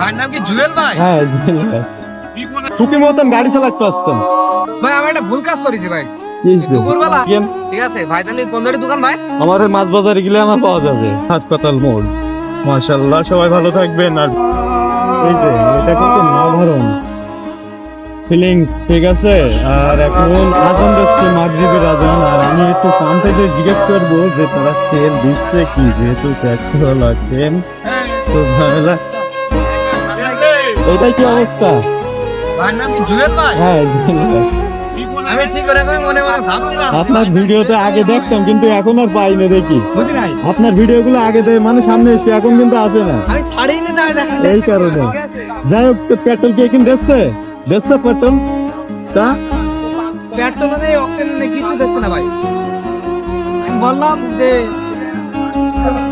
ভাইয়ের নাম কি জুয়েল ভাই? হ্যাঁ জুয়েল ভাই। সুখী মতন গাড়ি চালাতে আসতাম। ভাই আমি একটা ভুল কাজ করেছি ভাই। কি হয়েছে? দুপুরবেলা কেন? ঠিক আছে ভাই, তাহলে কোন ধরে দোকান ভাই? আমার ওই মাছ বাজারে গেলে আমার পাওয়া যাবে হাসপাতাল মোড়। মাশাআল্লাহ, সবাই ভালো থাকবেন। আর এই যে এটা কিন্তু মাভরণ ফিলিংস, ঠিক আছে। আর এখন আজান হচ্ছে মাগরিবের আজান। আর আমি একটু কাম থেকে জিজ্ঞেস করবো যে তারা তেল দিচ্ছে কি, যেহেতু পেট্রোল লাগছেন তো ঝামেলা। এটাই কি অবস্থা? ভাইয়ের নাম কি জুয়েল ভাই? হ্যাঁ জুয়েল ভাই। আমি ঠিক করে মনে মনে ভাবছিলাম আপনার ভিডিওতে আগে দেখতাম কিন্তু এখন আর পাই না দেখি। বুঝি নাই, আপনার ভিডিওগুলো আগে মানে সামনে এসে এখন কিন্তু আসে না, আমি ছাড়িনি না দেখা এই কারণে। যাই হোক, পেট্রোল কি এখন দেখছে পেট্রোল তা পেট্রোল নেই, অক্টেন নেই, কিছু দেখছে না ভাই। আমি বললাম যে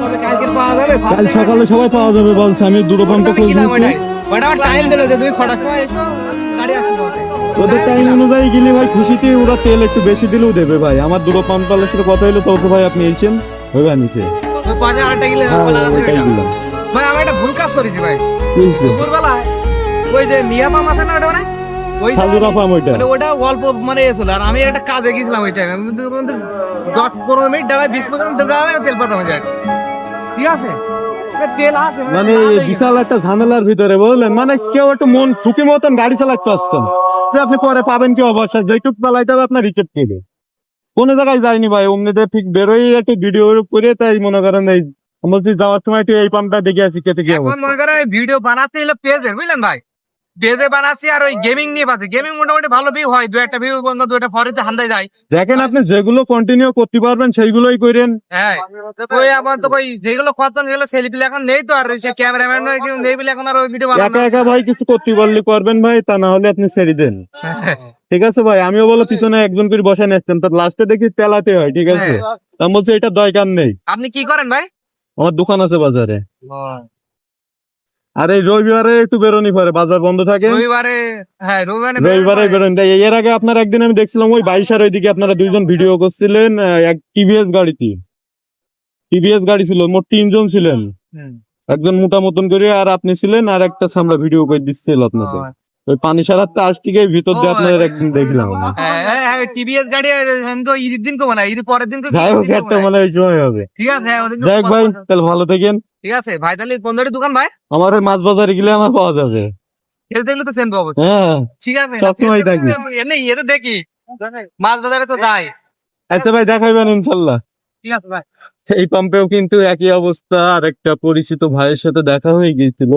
তবে কালকে পাওয়া যাবে, কাল সকালে সবাই পাওয়া যাবে বলছে। আমি দুটো পাম্প খোঁজ নিয়েছি। ওটা আমার টাইম দিল যে তুমি কটার সময় এসো, গাড়ি আসবে ওতে। ওদের টাইম অনুযায়ী গেলে ভাই খুশিতে ওরা তেল একটু বেশি দিলেও দেবে ভাই। আমার দুটো পাম্প পালের সাথে কথা হলো তো ভাই আপনি এসেছেন ওইভাবে নিচে। ওই পাঁচে আরেকটা গেলে হ্যাঁ বলা যাবে ওইটাই এটা। দিলাম। ভাই আমি একটা ভুল কাজ করেছি ভাই। কি হয়েছে? দুপুরবেলা ওই যে নিয়ামাম আছে না ওটা, মানে ওই খাজুরা পাম ওইটা। মানে ওটা অল্প মানে এসেছিল। আর আমি একটা কাজে গেছিলাম ওই টাইমে, 10-15 মিনিট দাঁড়ায় 20 মিনিট দাঁড়ায় তেল পাতা হয়ে যায়, ঠিক আছে। তেল আছে মানে বিশাল একটা ঝামেলার ভিতরে বুঝলেন। মানে কেউ একটু মন সুখী মতন গাড়ি চালাতে আসতেন যে আপনি পরে পাবেন কি অবস্থা, যেটুক বেলাইতে হবে আপনার রিচেট থেকে কোনো জায়গায় যায়নি ভাই। অমনিতে ঠিক বেরোই একটু ভিডিও করে, তাই মনে করেন এই বলছি যাওয়ার সময় একটু এই পাম্পটা দেখে আসি কেটে কি এখন অবস্থা। মনে করেন ভিডিও বানাতে এলো পেজের, বুঝলেন ভাই, পেজে বানাচ্ছি। আর ওই গেমিং নিয়ে পাচ্ছি, গেমিং মোটামুটি ভালো ভিউ হয়, 2-1 ভিউ বন্ধ, 2-1 ফরেতে হান্দায় যায়। দেখেন আপনি যেগুলো কন্টিনিউ করতে পারবেন সেইগুলোই করেন। হ্যাঁ, ওই আমার তো ওই যেগুলো খতন গেলো সেলফি এখন নেই তো, আর সে ক্যামেরাম্যান কেউ নেই বলে এখন আর ওই ভিডিও বানানো একা একা ভাই কিছু করতে পারলে করবেন ভাই, তা না হলে আপনি ছেড়ে দেন। ঠিক আছে ভাই, আমিও বলো পিছনে একজন করে বসায় নিচ্ছেন, তার লাস্টে দেখি তেলাতে হয়, ঠিক আছে। তা বলছে এটা দরকার নেই, আপনি কি করেন ভাই? আমার দোকান আছে বাজারে। আর এই রবিবারে একটু বেরোনি পারে, বাজার বন্ধ থাকে রবিবারে, হ্যাঁ রবিবারে বেরোনি। এর আগে আপনার একদিন আমি দেখছিলাম ওই 22 ওইদিকে আপনারা দুইজন ভিডিও করছিলেন এক টিভিএস গাড়িতে। টিভিএস গাড়ি ছিল, মোট 3 জন ছিলেন। একজন মোটা মতন করে আর আপনি ছিলেন, আর একটা সামরা ভিডিও করে দিচ্ছিল আপনাকে। ওই পানি সারাতে আসটিকে ভিতর দিয়ে আপনার একদিন দেখলাম। টিভিএস গাড়ি ঈদের দিন কো না, ঈদের পরের দিন যাই হোক একটা মানে ওই সময় হবে। ঠিক আছে, হ্যাঁ, ওদিন যাই হোক ভাই, তাহলে ভালো থাকেন। ঠিক আছে ভাই, তাহলে কোন ধরে দোকান ভাই? আমার ওই মাছ বাজারে গেলে আমার পাওয়া যাবে। এর দেখলে তো সেন পাবো, হ্যাঁ ঠিক আছে। সবসময় থাকি। নেই এতে দেখি মাছ বাজারে তো যাই। আচ্ছা ভাই, দেখাইবেন ইনশাল্লাহ। ঠিক আছে ভাই। এই পাম্পেও কিন্তু একই অবস্থা। আর একটা পরিচিত ভাইয়ের সাথে দেখা হয়ে গিয়েছিল।